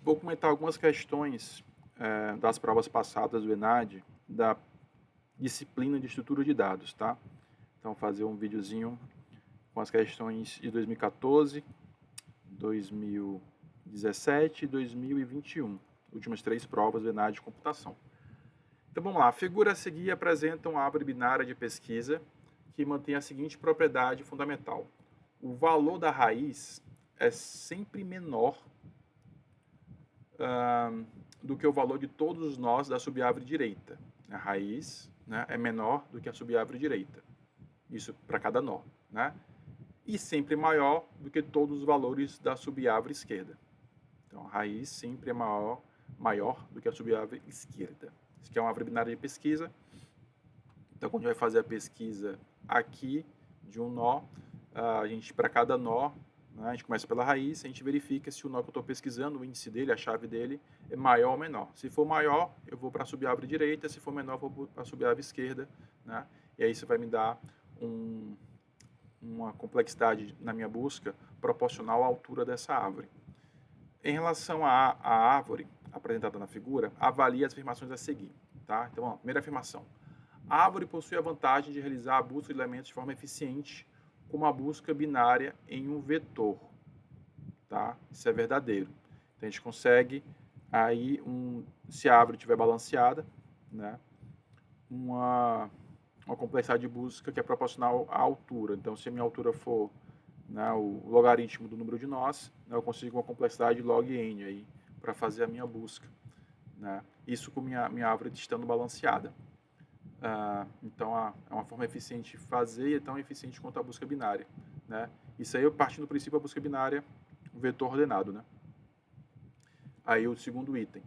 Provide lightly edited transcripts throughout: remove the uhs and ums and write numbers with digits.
vou comentar algumas questões das provas passadas do ENAD, da disciplina de estrutura de dados, tá? Então, fazer um videozinho com as questões de 2014, 2017 e 2021, últimas 3 provas do ENAD de computação. Então, vamos lá. A figura a seguir apresenta uma árvore binária de pesquisa que mantém a seguinte propriedade fundamental. O valor da raiz é sempre menor do que o valor de todos os nós da subárvore direita. A raiz, né, é menor do que a subárvore direita. Isso para cada nó, né? E sempre maior do que todos os valores da subárvore esquerda. Então, a raiz sempre é maior do que a subárvore esquerda. Isso aqui é uma árvore binária de pesquisa. Então, quando a gente vai fazer a pesquisa aqui de um nó, a gente, para cada nó, a gente começa pela raiz, a gente verifica se o nó que eu estou pesquisando, o índice dele, a chave dele, é maior ou menor. Se for maior, eu vou para a subárvore direita, se for menor, eu vou para a subárvore esquerda, né? E aí isso vai me dar uma complexidade na minha busca proporcional à altura dessa árvore. Em relação à árvore apresentada na figura, avalie as afirmações a seguir. Tá? Então, primeira afirmação. A árvore possui a vantagem de realizar a busca de elementos de forma eficiente, como a busca binária em um vetor. Tá? Isso é verdadeiro. Então, a gente consegue, aí, se a árvore estiver balanceada, né, uma complexidade de busca que é proporcional à altura. Então, se a minha altura for, né, o logaritmo do número de nós, né, eu consigo uma complexidade log n aí para fazer a minha busca. Né? Isso com minha árvore estando balanceada. Então, é uma forma eficiente de fazer e tão eficiente quanto a busca binária. Né? Isso aí eu partindo do princípio a busca binária, um vetor ordenado. Né? Aí o segundo item.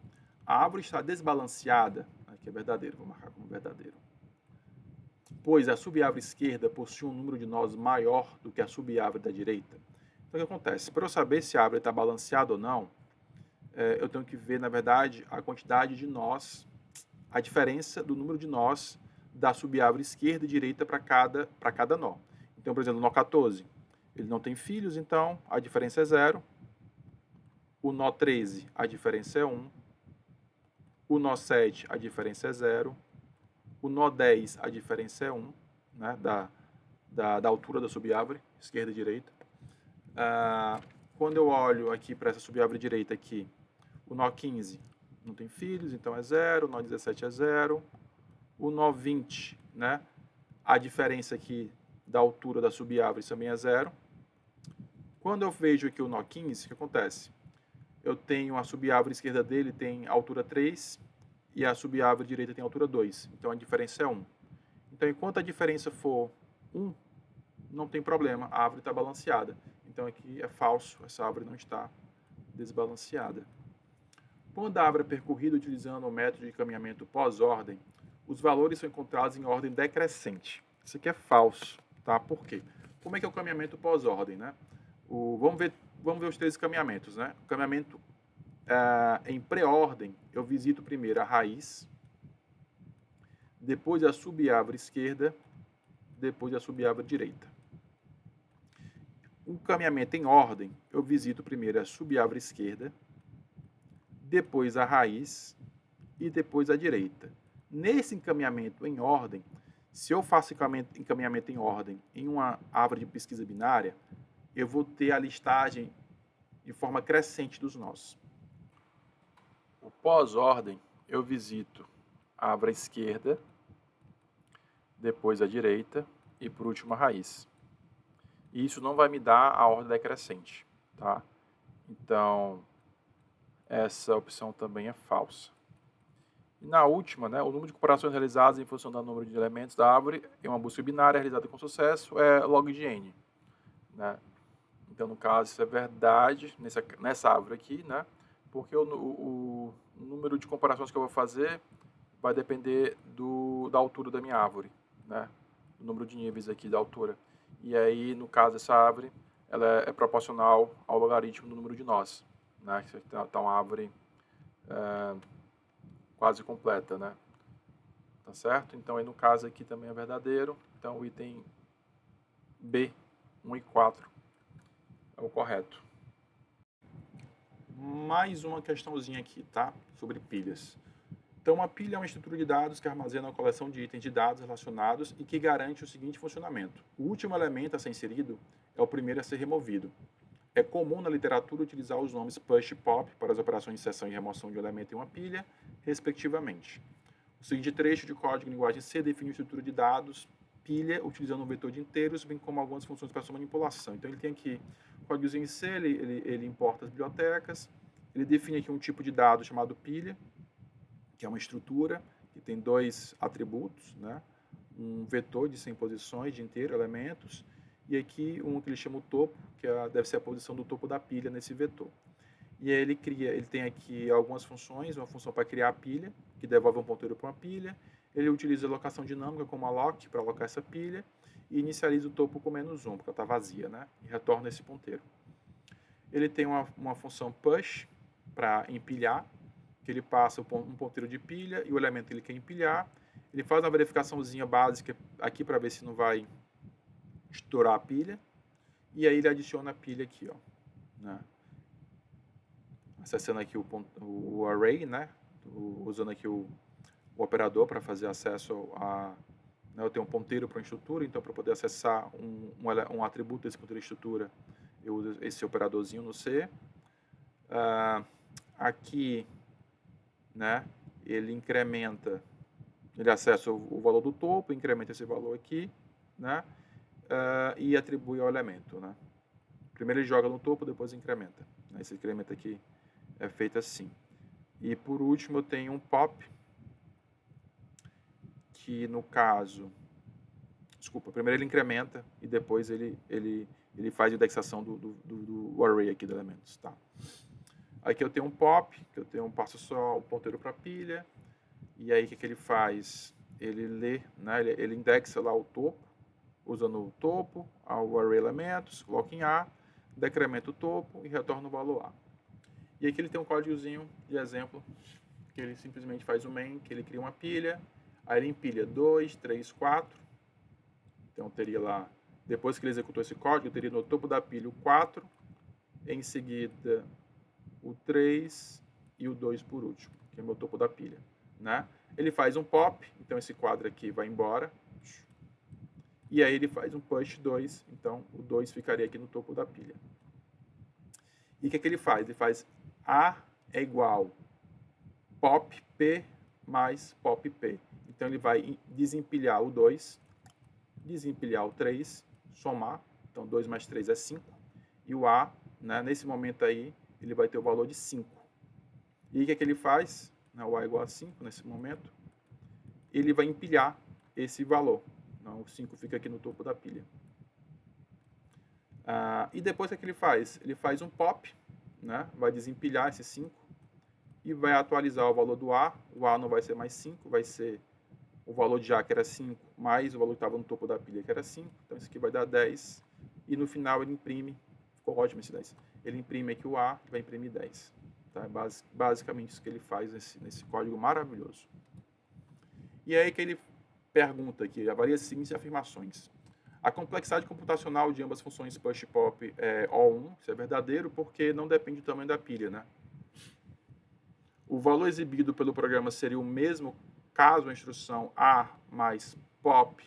A árvore está desbalanceada, aqui é verdadeiro, vou marcar como verdadeiro. Pois a subárvore esquerda possui um número de nós maior do que a subárvore da direita. Então, o que acontece? Para eu saber se a árvore está balanceada ou não, eu tenho que ver, na verdade, a quantidade de nós, a diferença do número de nós da subárvore esquerda e direita para cada nó. Então, por exemplo, o nó 14, ele não tem filhos, então a diferença é 0. O nó 13, a diferença é 1. O nó 7, a diferença é 0. O nó 10, a diferença é 1, né, da altura da subárvore, esquerda e direita. Quando eu olho aqui para essa subárvore direita aqui, o nó 15 não tem filhos, então é 0. O nó 17 é 0. O nó 20, né, a diferença aqui da altura da subárvore também é 0. Quando eu vejo aqui o nó 15, o que acontece? Eu tenho a subárvore esquerda dele tem altura 3 e a subárvore direita tem altura 2. Então, a diferença é 1. Então, enquanto a diferença for 1, não tem problema, a árvore está balanceada. Então, aqui é falso, essa árvore não está desbalanceada. Quando a árvore é percorrida utilizando o método de caminhamento pós-ordem, os valores são encontrados em ordem decrescente. Isso aqui é falso, tá? Por quê? Como é que é o caminhamento pós-ordem, né? Vamos ver os 3 caminhamentos, né? O caminhamento em pré-ordem, eu visito primeiro a raiz, depois a subárvore esquerda, depois a subárvore direita. O caminhamento em ordem, eu visito primeiro a subárvore esquerda, depois a raiz e depois a direita. Nesse encaminhamento em ordem, se eu faço encaminhamento em ordem em uma árvore de pesquisa binária, eu vou ter a listagem de forma crescente dos nós. O pós-ordem, eu visito a árvore esquerda, depois a direita e por último a raiz. E isso não vai me dar a ordem decrescente, tá? Então, essa opção também é falsa. E na última, né, o número de comparações realizadas em função do número de elementos da árvore em uma busca binária realizada com sucesso é log de n. Né? Então, no caso, isso é verdade nessa árvore aqui, né? Porque o número de comparações que eu vou fazer vai depender da altura da minha árvore, né? O número de níveis aqui da altura. E aí, no caso dessa árvore, ela é proporcional ao logaritmo do número de nós, né? Então, uma árvore quase completa, né? Tá certo? Então, aí no caso aqui também é verdadeiro. Então, o item B, 1 e 4, é o correto. mais uma questãozinha aqui, tá? Sobre pilhas. Então, uma pilha é uma estrutura de dados que armazena uma coleção de itens de dados relacionados e que garante o seguinte funcionamento. O último elemento a ser inserido é o primeiro a ser removido. É comum na literatura utilizar os nomes push e pop para as operações de inserção e remoção de um elemento em uma pilha, respectivamente. O seguinte trecho de código em linguagem C define a estrutura de dados pilha utilizando um vetor de inteiros, bem como algumas funções para sua manipulação. Então, ele tem aqui o código em C, ele importa as bibliotecas, ele define aqui um tipo de dado chamado pilha, que é uma estrutura que tem dois atributos, né? Um vetor de 100 posições de inteiro, elementos, e aqui um que ele chama o topo, que deve ser a posição do topo da pilha nesse vetor. E aí ele tem aqui algumas funções, uma função para criar a pilha, que devolve um ponteiro para uma pilha, ele utiliza a alocação dinâmica como alloc para alocar essa pilha, e inicializa o topo com -1, porque ela está vazia, né? E retorna esse ponteiro. Ele tem uma função push para empilhar, que ele passa um ponteiro de pilha e o elemento que ele quer empilhar. Ele faz uma verificaçãozinha básica aqui para ver se não vai estourar a pilha. E aí ele adiciona a pilha aqui, ó, né? Acessando aqui o array, né? Usando aqui o operador para fazer acesso a... Né? Eu tenho um ponteiro para uma estrutura, então para poder acessar um atributo desse ponteiro de estrutura, eu uso esse operadorzinho no C. Aqui, né, ele incrementa, ele acessa o valor do topo, incrementa esse valor aqui, né, e atribui ao elemento, né. Primeiro ele joga no topo, depois incrementa. Esse incremento aqui é feito assim. E por último eu tenho um pop, que no caso, desculpa, primeiro ele incrementa e depois ele faz a indexação do array aqui de elementos, tá. Aqui eu tenho um pop, que eu passo só o ponteiro para a pilha, e aí o que ele faz? Ele lê, né, ele indexa lá o topo, usando o topo, o array elementos, coloca em A, decrementa o topo e retorna o valor A. E aqui ele tem um códigozinho de exemplo, que ele simplesmente faz o main, que ele cria uma pilha, aí ele empilha 2, 3, 4, então teria lá, depois que ele executou esse código, teria no topo da pilha o 4, em seguida o 3 e o 2 por último, que é o meu topo da pilha, né? Ele faz um pop, então esse quadro aqui vai embora, e aí ele faz um push 2, então o 2 ficaria aqui no topo da pilha. E o que ele faz? Ele faz A é igual pop P mais pop P. Então ele vai desempilhar o 2, desempilhar o 3, somar, então 2 mais 3 é 5, e o A, né, nesse momento aí, ele vai ter o valor de 5. E o que ele faz? O A é igual a 5 nesse momento. Ele vai empilhar esse valor. Então, o 5 fica aqui no topo da pilha. E depois o que ele faz? Ele faz um pop, né? Vai desempilhar esse 5 e vai atualizar o valor do A. O A não vai ser mais 5, vai ser o valor de A, que era 5, mais o valor que estava no topo da pilha, que era 5. Então, isso aqui vai dar 10. E no final ele imprime, ficou ótimo esse 10. Ele imprime aqui o A e vai imprimir 10. Tá? Basicamente isso que ele faz nesse código maravilhoso. E aí que ele pergunta aqui, avalia as seguintes afirmações. A complexidade computacional de ambas funções push e pop é O1, isso é verdadeiro, porque não depende do tamanho da pilha, né? O valor exibido pelo programa seria o mesmo caso a instrução A mais pop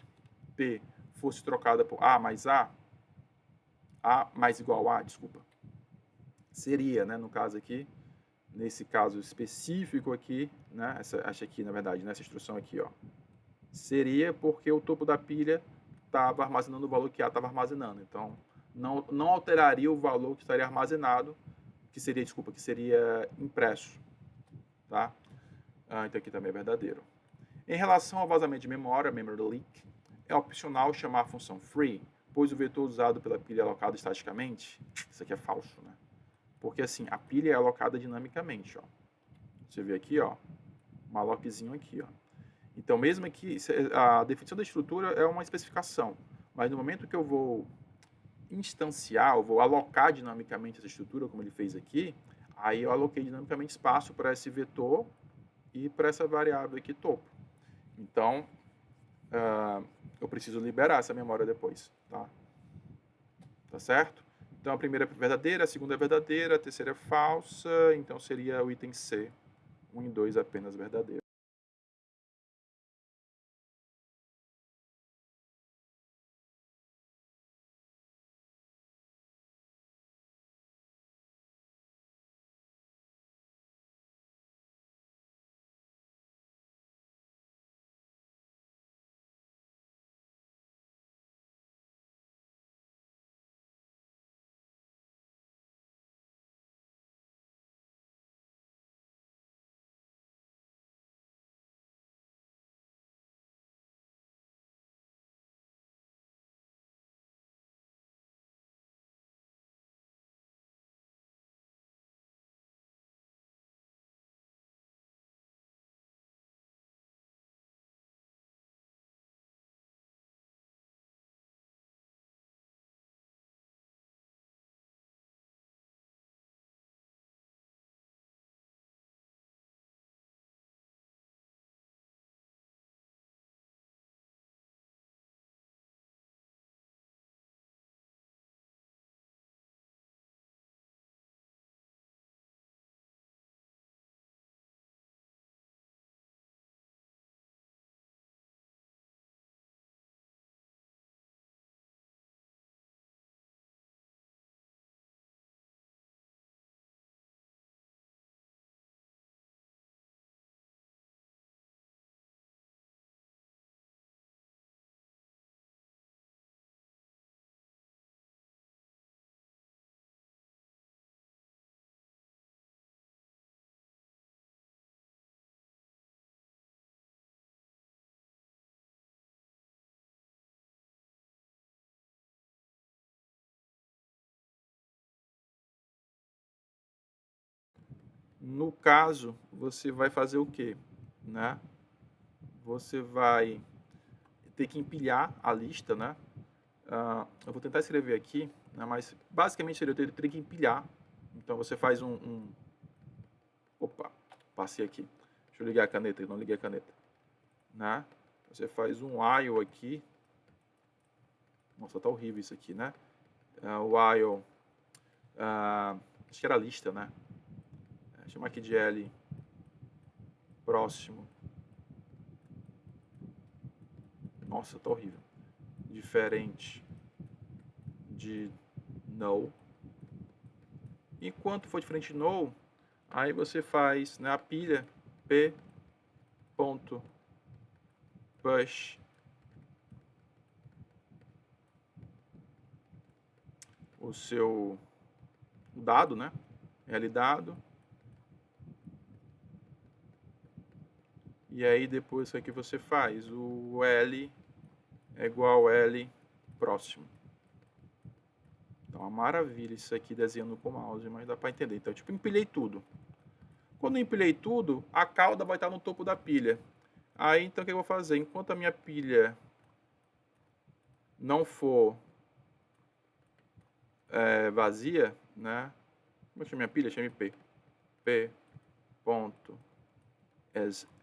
P fosse trocada por A mais A mais igual a, desculpa. Seria, né, no caso aqui, nesse caso específico aqui, né, essa aqui, na verdade, nessa instrução aqui, ó, seria porque o topo da pilha estava armazenando o valor que A estava armazenando. Então, não alteraria o valor que estaria armazenado, que seria impresso, tá? Então aqui também é verdadeiro. Em relação ao vazamento de memória, memory leak, é opcional chamar a função free, pois o vetor usado pela pilha é alocado estaticamente. Isso aqui é falso, né? Porque assim, a pilha é alocada dinamicamente, ó. Você vê aqui, ó, um allocazinho aqui, ó. Então, mesmo que a definição da estrutura é uma especificação, mas no momento que eu vou instanciar, eu vou alocar dinamicamente essa estrutura, como ele fez aqui, aí eu aloquei dinamicamente espaço para esse vetor e para essa variável aqui, topo. Então, eu preciso liberar essa memória depois, tá? Tá certo? Então, a primeira é verdadeira, a segunda é verdadeira, a terceira é falsa, então seria o item C. 1 e 2 apenas verdadeiro. No caso, você vai fazer o quê? Né? Você vai ter que empilhar a lista, né? Eu vou tentar escrever aqui, né? Mas basicamente seria eu ter que empilhar. Então você faz Opa, passei aqui. Deixa eu ligar a caneta, eu não liguei a caneta. Né? Você faz um while aqui. Nossa, tá horrível isso aqui, né? While. Acho que era a lista, né? Chamar aqui de L próximo. Nossa, tá horrível. Diferente de null. Enquanto for diferente de null, aí você faz, né, a pilha p.push o seu dado, né? L dado. E aí depois o que você faz? O L é igual a L próximo. Então, uma maravilha isso aqui desenhando com o mouse, mas dá para entender. Então, tipo, empilhei tudo. Quando eu empilhei tudo, a cauda vai estar no topo da pilha. Aí, então, o que eu vou fazer? Enquanto a minha pilha não for vazia, né? Como é que chama minha pilha? Chama p.as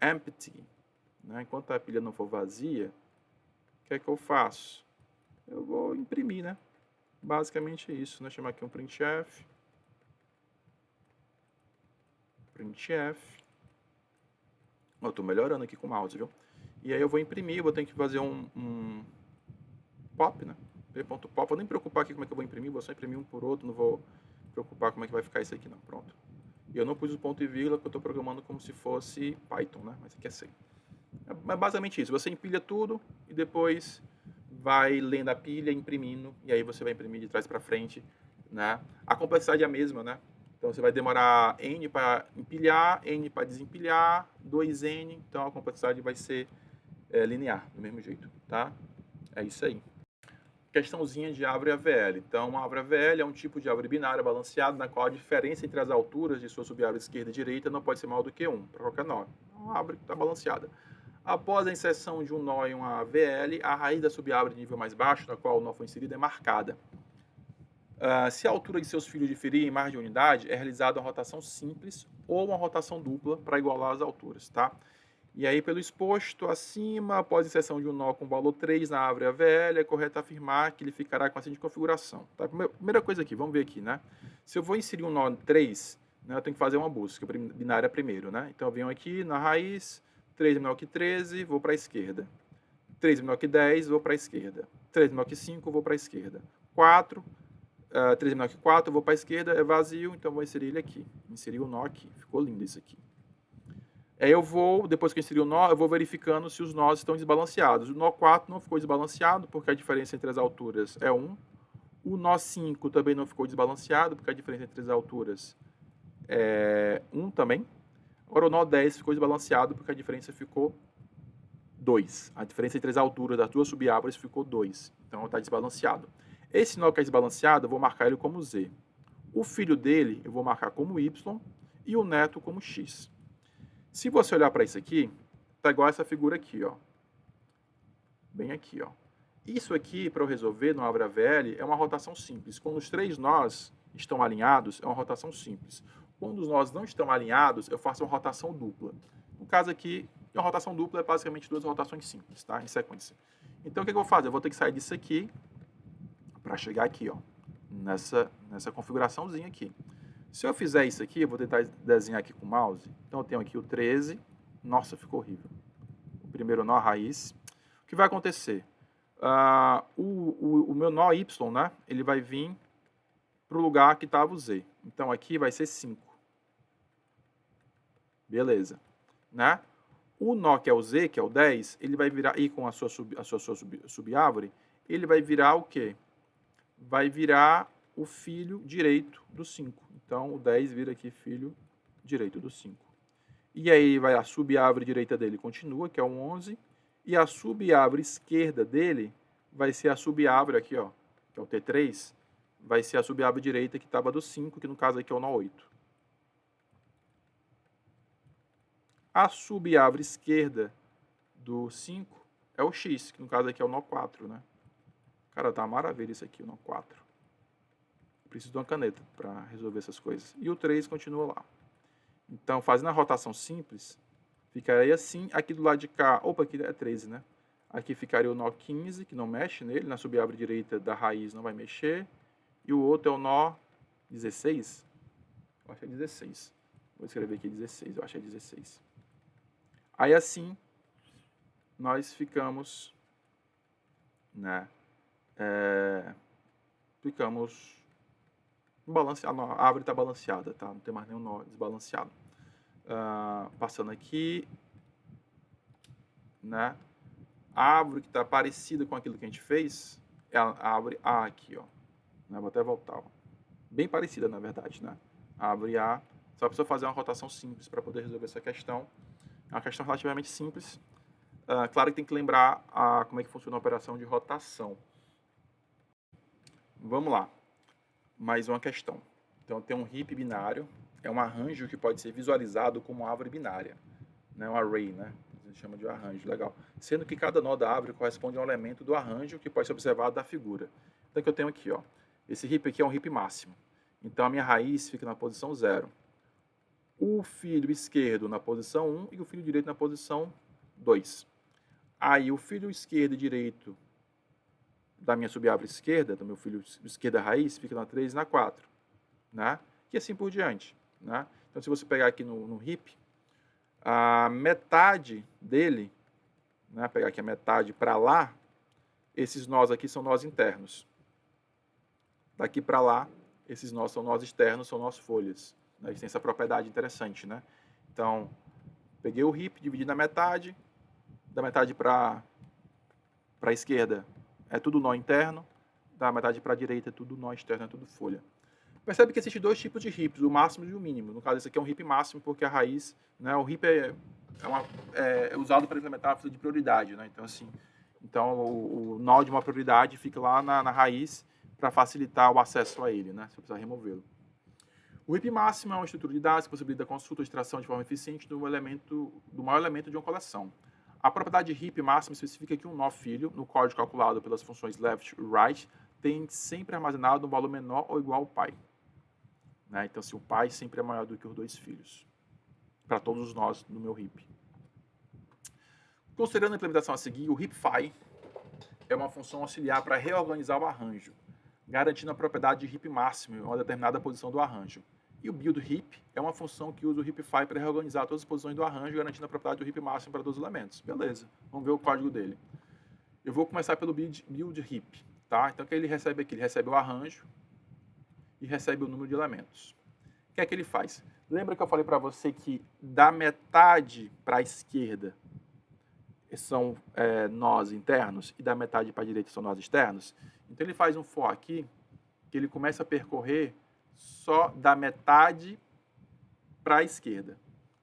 empty. Né? Enquanto a pilha não for vazia, o que é que eu faço? Eu vou imprimir, né? Basicamente é isso, né? Chamar aqui um printf. Eu tô melhorando aqui com o mouse, viu? E aí eu vou imprimir, vou ter que fazer um pop, né? p.pop. Vou nem preocupar aqui como é que eu vou imprimir, vou só imprimir um por outro, não vou preocupar como é que vai ficar isso aqui não. Pronto. E eu não pus o ponto e vírgula, porque eu estou programando como se fosse Python, né? Mas aqui é C. É basicamente isso. Você empilha tudo e depois vai lendo a pilha, imprimindo, e aí você vai imprimir de trás para frente, né? A complexidade é a mesma, né? Então você vai demorar N para empilhar, N para desempilhar, 2N, então a complexidade vai ser linear, do mesmo jeito, tá? É isso aí. Questãozinha de árvore AVL. Então, uma árvore AVL é um tipo de árvore binária balanceada na qual a diferença entre as alturas de sua subárvore esquerda e direita não pode ser maior do que 1, para qualquer nó. Uma árvore que está balanceada. Após a inserção de um nó em uma AVL, a raiz da subárvore de nível mais baixo, na qual o nó foi inserido, é marcada. Se a altura de seus filhos diferir em mais de unidade, é realizada uma rotação simples ou uma rotação dupla para igualar as alturas, tá? E aí, pelo exposto acima, após inserção de um nó com valor 3 na árvore AVL, é correto afirmar que ele ficará com a seguinte configuração. Tá? Primeira coisa aqui, vamos ver aqui, né? Se eu vou inserir um nó 3, né, eu tenho que fazer uma busca binária primeiro, né? Então, eu venho aqui na raiz, 3 é menor que 13, vou para a esquerda. 3 é menor que 10, vou para a esquerda. 3 é menor que 5, vou para a esquerda. 4, 3 é menor que 4, vou para a esquerda, é vazio, então vou inserir ele aqui. Inserir o nó aqui. Ficou lindo isso aqui. Aí eu vou, depois que eu inseri o nó, eu vou verificando se os nós estão desbalanceados. O nó 4 não ficou desbalanceado, porque a diferença entre as alturas é 1. O nó 5 também não ficou desbalanceado, porque a diferença entre as alturas é 1 também. Agora o nó 10 ficou desbalanceado, porque a diferença ficou 2. A diferença entre as alturas das duas subárvores ficou 2. Então está desbalanceado. Esse nó que é desbalanceado, eu vou marcar ele como Z. O filho dele, eu vou marcar como Y. E o neto como X. Se você olhar para isso aqui, tá igual essa figura aqui, ó. Bem aqui, ó. Isso aqui, para eu resolver no árvore AVL, é uma rotação simples. Quando os 3 nós estão alinhados, é uma rotação simples. Quando os nós não estão alinhados, eu faço uma rotação dupla. No caso aqui, uma rotação dupla é basicamente 2 rotações simples, tá? Em sequência. Então, o que eu vou fazer? Eu vou ter que sair disso aqui para chegar aqui, ó. Nessa configuraçãozinha aqui. Se eu fizer isso aqui, eu vou tentar desenhar aqui com o mouse. Então, eu tenho aqui o 13. Nossa, ficou horrível. O primeiro nó, a raiz. O que vai acontecer? O meu nó Y, né? Ele vai vir para o lugar que estava o Z. Então, aqui vai ser 5. Beleza. Né? O nó que é o Z, que é o 10, ele vai virar, e com a sua subárvore, ele vai virar o quê? Vai virar o filho direito do 5. Então, o 10 vira aqui filho direito do 5. E aí, a subárvore direita dele continua, que é o 11. E a subárvore esquerda dele vai ser a subárvore aqui, ó, que é o T3. Vai ser a subárvore direita que estava do 5, que no caso aqui é o nó 8. A subárvore esquerda do 5 é o X, que no caso aqui é o nó 4, né? Cara, tá uma maravilha isso aqui, o nó 4. Preciso de uma caneta para resolver essas coisas. E o 3 continua lá. Então, fazendo a rotação simples, ficaria assim. Aqui do lado de cá, opa, aqui é 13, né? Aqui ficaria o nó 15, que não mexe nele. Na subárvore direita da raiz não vai mexer. E o outro é o nó 16. Eu acho que é 16. Vou escrever aqui 16, eu acho que é 16. Aí assim, nós ficamos, né? Ficamos balanceado. A árvore está balanceada, tá? Não tem mais nenhum nó desbalanceado. Passando aqui, né? A árvore que está parecida com aquilo que a gente fez é a árvore A aqui, ó. Né? Vou até voltar, ó. Bem parecida, na verdade, né? A árvore A. Só precisa fazer uma rotação simples para poder resolver essa questão. É uma questão relativamente simples. Claro que tem que lembrar como é que funciona a operação de rotação. Vamos lá. Mais uma questão. Então, tem um heap binário. É um arranjo que pode ser visualizado como árvore binária. Né? Um array, né? A gente chama de arranjo. Legal. Sendo que cada nó da árvore corresponde a um elemento do arranjo que pode ser observado da figura. Então, o que eu tenho aqui, ó. Esse heap aqui é um heap máximo. Então, a minha raiz fica na posição 0. O filho esquerdo na posição 1 e o filho direito na posição 2. Aí, o filho esquerdo e direito da minha subárvore esquerda, do meu filho esquerda raiz, fica na 3 e na 4. Né? E assim por diante. Né? Então, se você pegar aqui no heap, a metade dele, né, pegar aqui a metade para lá, esses nós aqui são nós internos. Daqui para lá, esses nós são nós externos, são nós folhas. Né? Eles têm essa propriedade interessante. Né? Então, peguei o heap, dividi na metade, da metade para a esquerda é tudo nó interno, da metade para a direita é tudo nó externo, é tudo folha. Percebe que existem dois tipos de heaps, o máximo e o mínimo. No caso, esse aqui é um heap máximo, porque a raiz, né, o heap é usado para implementar a fila de prioridade. Né? Então, assim, o nó de uma prioridade fica lá na raiz para facilitar o acesso a ele, né, se eu precisar removê-lo. O heap máximo é uma estrutura de dados que possibilita a consulta ou extração de forma eficiente do maior elemento de uma coleção. A propriedade heap máxima especifica que um nó filho, no código calculado pelas funções left e right, tem sempre armazenado um valor menor ou igual ao pai. Né? Então, se o pai sempre é maior do que os dois filhos. Para todos os nós no meu heap. Considerando a implementação a seguir, o heapfy é uma função auxiliar para reorganizar o arranjo, garantindo a propriedade de heap máximo em uma determinada posição do arranjo. E o build heap é uma função que usa o heapfy para reorganizar todas as posições do arranjo, garantindo a propriedade do heap máximo para todos os elementos. Beleza, vamos ver o código dele. Eu vou começar pelo build heap, tá? Então o que ele recebe aqui? Ele recebe o arranjo e recebe o número de elementos. O que é que ele faz? Lembra que eu falei para você que da metade para a esquerda são nós internos e da metade para a direita são nós externos? Então ele faz um for aqui que ele começa a percorrer só da metade para a esquerda,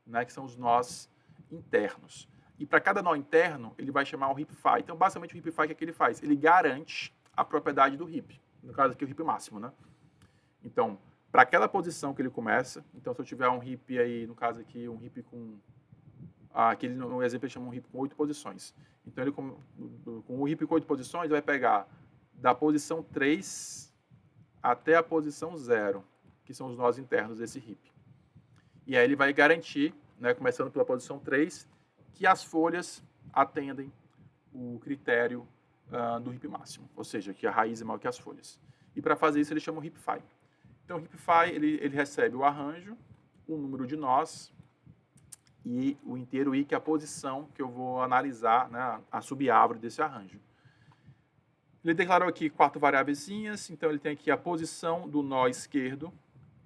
né, que são os nós internos. E para cada nó interno, ele vai chamar o heapfy. Então, basicamente, o heapfy, o que ele faz? Ele garante a propriedade do heap. No caso aqui, o heap máximo, né? Então, para aquela posição que ele começa, então se eu tiver um heap aí, no caso aqui, um heap com... aqui no exemplo ele chama um heap com 8 posições. Então, ele com o heap com 8 posições, ele vai pegar da posição 3 até a posição 0, que são os nós internos desse heap. E aí ele vai garantir, né, começando pela posição 3, que as folhas atendem o critério do heap máximo, ou seja, que a raiz é maior que as folhas. E para fazer isso ele chama o heapfy. Então o heapfy ele recebe o arranjo, o número de nós e o inteiro i, que é a posição que eu vou analisar, né, a subárvore desse arranjo. Ele declarou aqui 4 variáveiszinhas, então ele tem aqui a posição do nó esquerdo,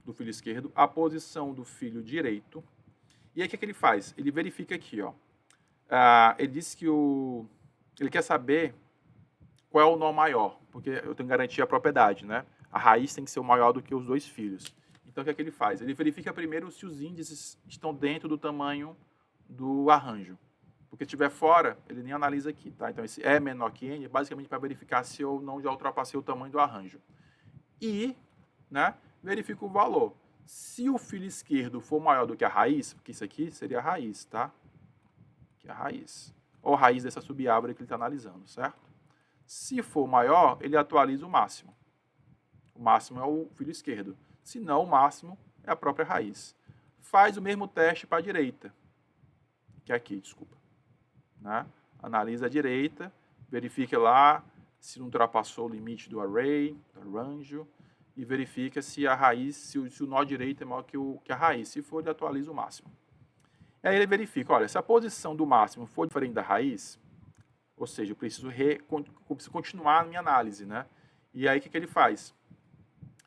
do filho esquerdo, a posição do filho direito. E aí o que ele faz? Ele verifica aqui, ó. Ele disse que ele quer saber qual é o nó maior, porque eu tenho que garantir a propriedade, né? A raiz tem que ser o maior do que os dois filhos. Então o que ele faz? Ele verifica primeiro se os índices estão dentro do tamanho do arranjo. Porque se estiver fora, ele nem analisa aqui, tá? Então esse é menor que n, basicamente para verificar se eu não já ultrapassei o tamanho do arranjo. E, né, verifica o valor. Se o filho esquerdo for maior do que a raiz, porque isso aqui seria a raiz, tá? Que é a raiz. Ou a raiz dessa subárvore que ele está analisando, certo? Se for maior, ele atualiza o máximo. O máximo é o filho esquerdo. Se não, o máximo é a própria raiz. Faz o mesmo teste para a direita. Que é aqui, desculpa. Né? Analisa a direita, verifica lá se não ultrapassou o limite do array, do arranjo, e verifica se a raiz, se o nó direito é maior que a raiz. Se for, ele atualiza o máximo. E aí ele verifica, olha, se a posição do máximo for diferente da raiz, ou seja, eu preciso continuar a minha análise, né? E aí o que ele faz?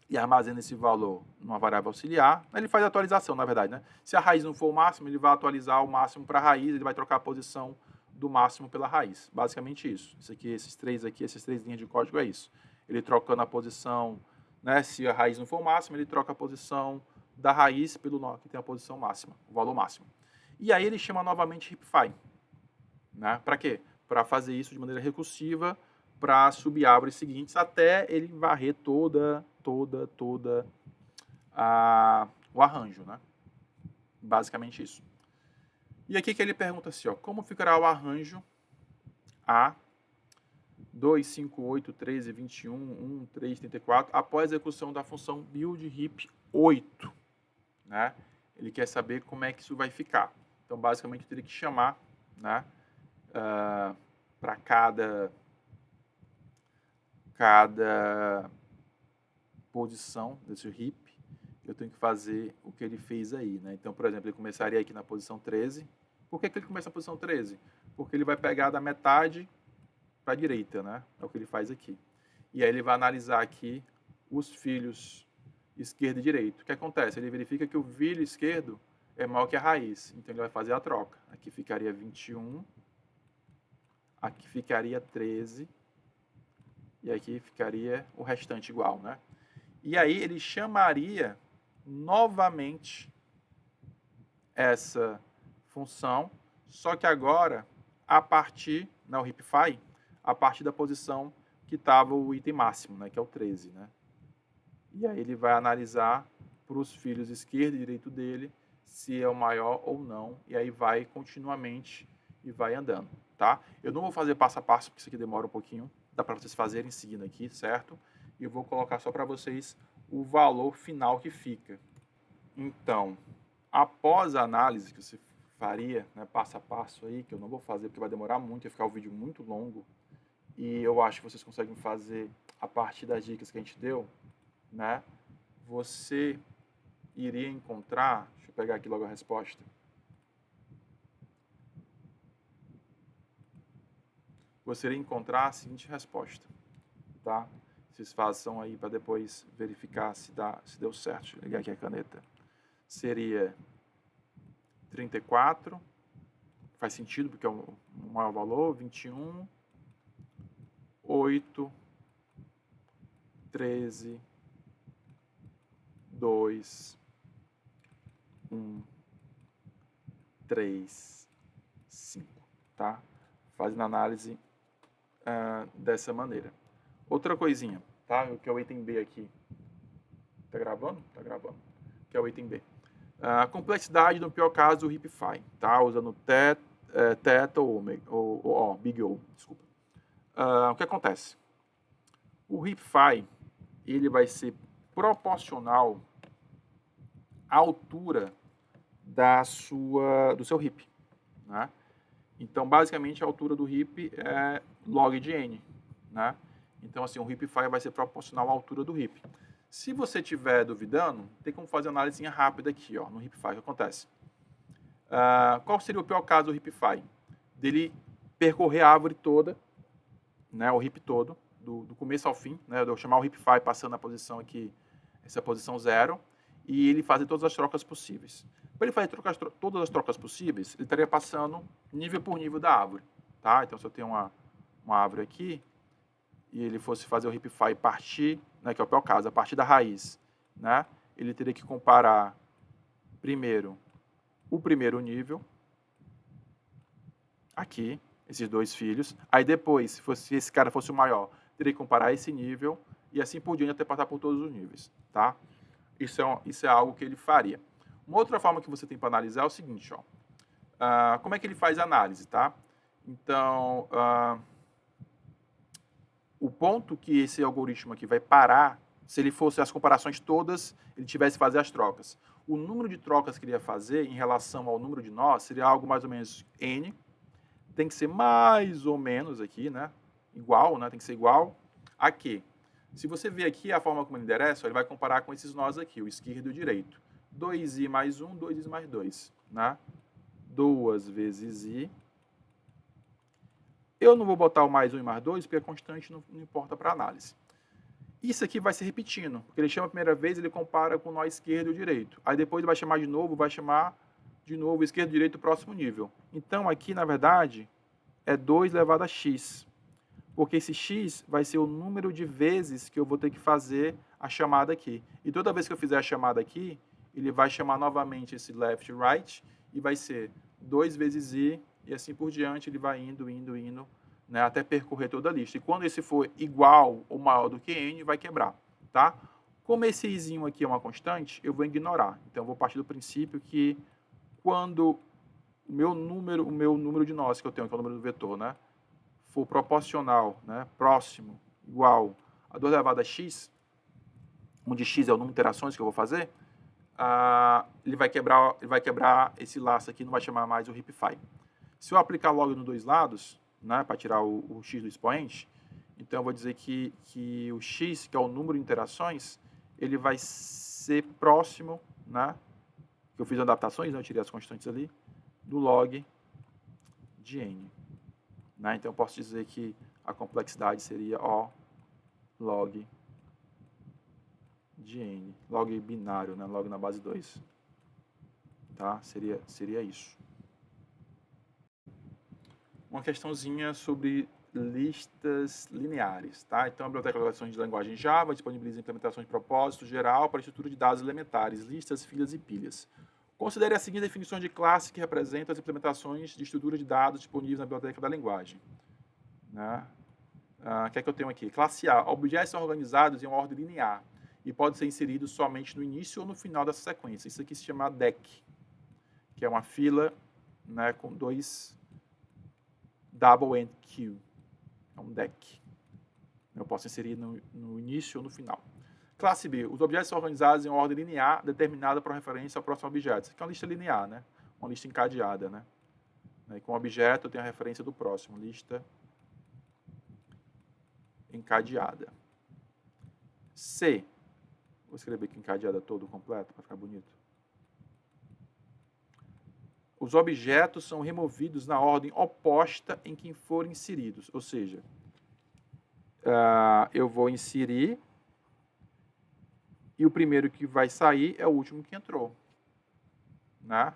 E armazena esse valor numa variável auxiliar. Ele faz a atualização, na verdade, né? Se a raiz não for o máximo, ele vai atualizar o máximo para a raiz, ele vai trocar a posição do máximo pela raiz. Basicamente isso. Isso aqui, essas três linhas de código é isso. Ele trocando a posição, né? Se a raiz não for o máximo, ele troca a posição da raiz pelo nó que tem a posição máxima, o valor máximo. E aí ele chama novamente heapfy. Né? Para quê? Para fazer isso de maneira recursiva para subárvores seguintes até ele varrer toda o arranjo, né? Basicamente isso. E aqui que ele pergunta assim, ó, como ficará o arranjo A 2, 5, 8, 13, 21, 1, 3, 34 após a execução da função build heap 8, né? Ele quer saber como é que isso vai ficar. Então, basicamente, eu teria que chamar, né, para cada posição desse heap, eu tenho que fazer o que ele fez aí, né? Então, por exemplo, ele começaria aqui na posição 13. Por que ele começa na posição 13? Porque ele vai pegar da metade para a direita, né? É o que ele faz aqui. E aí ele vai analisar aqui os filhos esquerdo e direito. O que acontece? Ele verifica que o filho esquerdo é maior que a raiz. Então, ele vai fazer a troca. Aqui ficaria 21. Aqui ficaria 13. E aqui ficaria o restante igual, né? E aí ele chamaria novamente essa função, só que agora a partir, o heapfy, a partir da posição que estava o item máximo, né, que é o 13, né? E aí ele vai analisar para os filhos esquerdo e direito dele se é o maior ou não, e aí vai continuamente e vai andando, tá? Eu não vou fazer passo a passo, porque isso aqui demora um pouquinho, dá para vocês fazerem seguindo aqui, certo? E eu vou colocar só para vocês o valor final que fica. Então, após a análise que você faria, né, passo a passo aí, que eu não vou fazer porque vai demorar muito, vai ficar o vídeo muito longo, e eu acho que vocês conseguem fazer a partir das dicas que a gente deu, né? Você iria encontrar, deixa eu pegar aqui logo a resposta. Você iria encontrar a seguinte resposta, tá? Vocês façam aí para depois verificar se deu certo. Deixa eu ligar aqui a caneta. Seria 34, faz sentido porque é o maior valor, 21, 8, 13, 2, 1, 3, 5, tá? Fazendo análise dessa maneira. Outra coisinha, tá? O que é o item B aqui. Tá gravando? Tá gravando. Que é o item B. A complexidade, no pior caso, do HipFi, tá? Usando Theta ou Big O, desculpa. O que acontece? O HipFi, ele vai ser proporcional à altura do seu hip, né? Então, basicamente, a altura do hip é log de n, né? Então, assim, o HipFi vai ser proporcional à altura do hip. Se você estiver duvidando, tem como fazer uma análise rápida aqui, ó, no HipFi. O que acontece? Qual seria o pior caso do HipFi? Dele percorrer a árvore toda, né, o hip todo, do começo ao fim, né, eu chamar o HipFi passando na posição aqui, essa posição 0, e ele fazer todas as trocas possíveis. Para ele fazer todas as trocas possíveis, ele estaria passando nível por nível da árvore, tá? Então, se eu tenho uma árvore aqui, e ele fosse fazer o HipFi partir, né, que é o pior caso, a partir da raiz, né, ele teria que comparar primeiro o primeiro nível, aqui, esses dois filhos, aí depois, se esse cara fosse o maior, teria que comparar esse nível, e assim por diante até passar por todos os níveis, tá? Isso é algo que ele faria. Uma outra forma que você tem para analisar é o seguinte, ó. Como é que ele faz a análise, tá? Então, o ponto que esse algoritmo aqui vai parar, se ele fosse as comparações todas, ele tivesse que fazer as trocas. O número de trocas que ele ia fazer em relação ao número de nós seria algo mais ou menos n. Tem que ser mais ou menos aqui, né? Igual, né? Tem que ser igual a quê? Se você ver aqui a forma como ele endereça, ele vai comparar com esses nós aqui, o esquerdo e o direito. 2i mais 1, 2i mais 2, né? 2 vezes i. Eu não vou botar o mais 1 e mais 2, porque a constante não importa para análise. Isso aqui vai se repetindo, porque ele chama a primeira vez, ele compara com o nó esquerdo e o direito. Aí depois ele vai chamar de novo o esquerdo e o direito do próximo nível. Então aqui, na verdade, é 2 elevado a x. Porque esse x vai ser o número de vezes que eu vou ter que fazer a chamada aqui. E toda vez que eu fizer a chamada aqui, ele vai chamar novamente esse left e right, e vai ser 2 vezes i, e assim por diante, ele vai indo, né, até percorrer toda a lista. E quando esse for igual ou maior do que n, vai quebrar, tá? Como esse izinho aqui é uma constante, eu vou ignorar. Então, eu vou partir do princípio que quando o meu número de nós que eu tenho, que é o número do vetor, né, for proporcional, né, próximo, igual a 2 elevado a x, onde x é o número de iterações que eu vou fazer, ele vai quebrar esse laço aqui, não vai chamar mais o HipFi. Se eu aplicar log nos dois lados, né, para tirar o x do expoente, então eu vou dizer que o x, que é o número de interações, ele vai ser próximo, né, que eu fiz adaptações, né, eu tirei as constantes ali, do log de n. Né? Então eu posso dizer que a complexidade seria O log de n, log binário, né, log na base 2. Tá? Seria isso. Uma questãozinha sobre listas lineares, tá? Então, a biblioteca de alocações de linguagem Java disponibiliza implementações de propósito geral para a estrutura de dados elementares, listas, filas e pilhas. Considere as seguintes definições de classe que representam as implementações de estrutura de dados disponíveis na biblioteca da linguagem. Né? O que é que eu tenho aqui? Classe A. Objetos são organizados em uma ordem linear e podem ser inseridos somente no início ou no final dessa sequência. Isso aqui se chama deck, que é uma fila, né, com dois double end queue. É um deck. Eu posso inserir no início ou no final. Classe B. Os objetos são organizados em uma ordem linear determinada por referência ao próximo objeto. Isso aqui é uma lista linear, né? uma lista encadeada, né? E com objeto eu tenho a referência do próximo, lista encadeada. C. Vou escrever aqui encadeada todo completo para ficar bonito. Os objetos são removidos na ordem oposta em que forem inseridos. Ou seja, eu vou inserir e o primeiro que vai sair é o último que entrou. Né?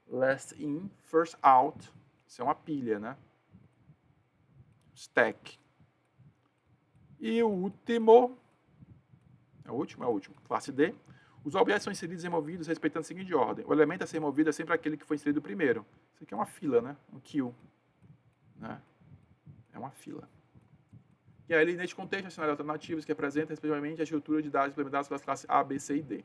Last in, first out. Isso é uma pilha, né? Stack. E o último... É o último. Classe D. Os objetos são inseridos e removidos respeitando a seguinte ordem. O elemento a ser removido é sempre aquele que foi inserido primeiro. Isso aqui é uma fila, né? Um queue. Né? É uma fila. E aí, neste contexto, assinale alternativas que representam, respectivamente, a estrutura de dados implementadas pelas classes A, B, C e D.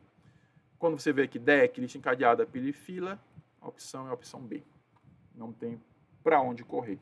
Quando você vê aqui deck, lista encadeada, pilha e fila, a opção é a opção B. Não tem para onde correr.